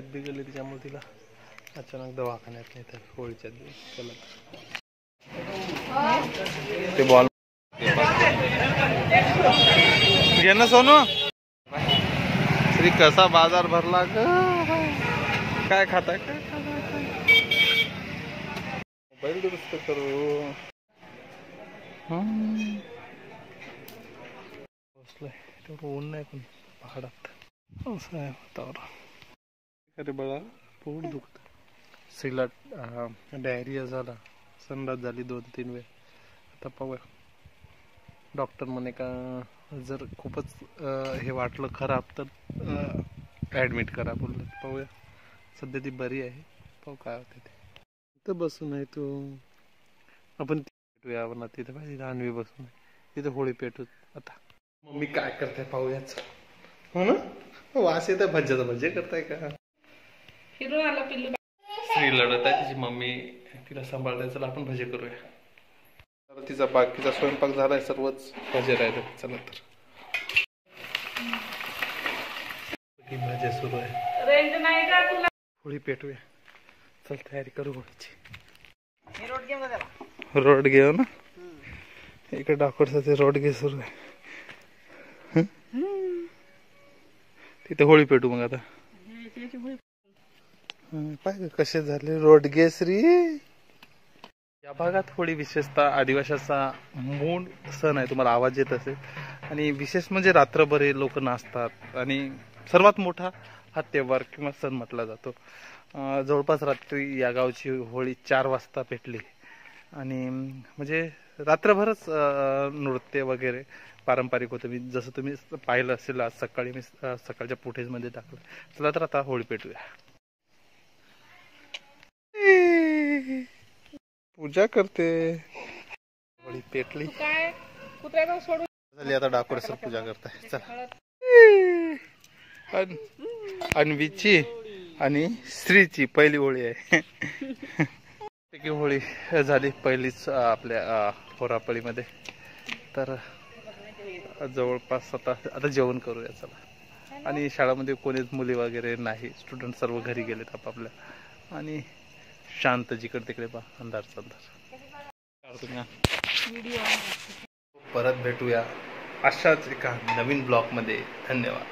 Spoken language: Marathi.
तब्येत बिघडली त्याच्यामुळे तिला अचानक दवाखान्यात नेतात होळीच्या दिवस. चला ते बॉल घे ना सोनू. श्री कसा बाजार भरला ग. काय खाताय काय मोबाईल दुरुस्त करू. बसलोय तेवढं ऊन नाही पण पहाडात असं आहे वातावरण. अरे बाळा पोट दुखत. श्रीला डायरिया झाला, संडास झाली 2-3 वेळ. आता पाहूया. डॉक्टर म्हणे का जर खूपच हे वाटलं खराब तर ॲडमिट करा बोललं. पाहूया. सध्या ती बरी आहे, पाहू काय होते ते. तिथं बसून आहे तू. आपण भेटूया ना तिथं पाहिजे रानवी बसून तिथं होळी पेटू. आता मम्मी काय करताय पाहूयाच. हो ना. वास येत आहे भज्याचा. भजे करताय का. श्री लढत आहे तिची मम्मी तिला सांभाळताय. चला आपण भजे करूया. तर तिचा बाकीचा स्वयंपाक झालाय, सर्वच भजे राहिले. चला तर भजे सुरू आहे. होळी पेटूया. चल तयारी करू होळीची. रोड घेऊ ना इकडे डाकोरचा रोड घे सुरू आहे. तिथे होळी पेटू मग. आता पाहिजे कसे झाले रोडगे श्री. या भागात होळी विशेषतः आदिवासीचा मूळ सण आहे. तुम्हाला आवाज येत असेल. आणि विशेष म्हणजे रात्रभर हे लोक नाचतात आणि सर्वात मोठा हा त्योहार किंवा सण म्हटला जातो. जवळपास रात्री या गावची होळी 4 वाजता पेटली आणि म्हणजे रात्रभरच नृत्य वगैरे पारंपरिक होतं. मी जसं तुम्ही पाहिलं असेल आज सकाळी मी सकाळच्या फुटेजमध्ये टाकलं. चला तर आता होळी पेटूया. पूजा करते. होळी पेटली झाली. आता डाकोर सर पूजा करताय. चला. अन्वीची आणि श्रीची पहिली होळी आहे. होळी झाली पहिलीच आपल्या होरापळीमध्ये. तर जवळपास आता जेवण करूया चला. आणि शाळेमध्ये कोणीच मुली वगैरे नाही. स्टुडंट सर्व घरी गेलेत आपापल्या. आणि शांत जिकडे तिकडे पहा अंधारच अंधार. परत भेटूया अशाच एका नवीन ब्लॉग मध्ये. धन्यवाद.